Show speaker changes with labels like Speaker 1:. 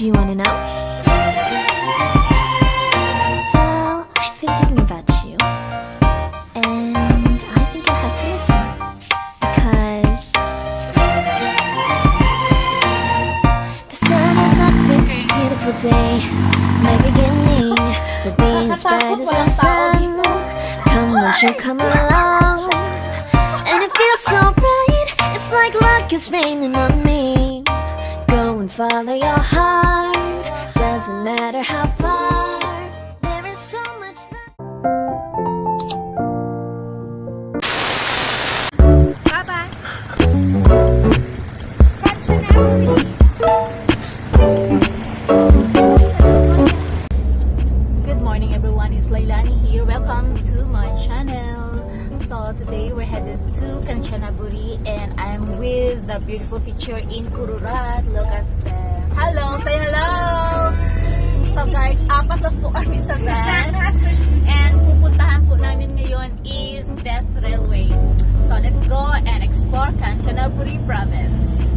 Speaker 1: Do you want to know? Well, I've been thinking about you, and I think you'll have to listen, because the sun is up, it's a beautiful day, my beginning will be as bright as the sun. Come, won't you come along? And it feels so bright, it's like luck is raining on me. Go and follow your heart, doesn't matter how far, there is so much love.
Speaker 2: Bye-bye. Good morning everyone, it's Lailani here. Welcome to my channel. So today we're headed to Kanchanaburi and I'm with the beautiful teacher in Kururat. Look at them. Hello! Say hello! So guys, apat lang po kami sa van. And pupuntahan po namin ngayon is Death Railway. So let's go and explore Kanchanaburi province.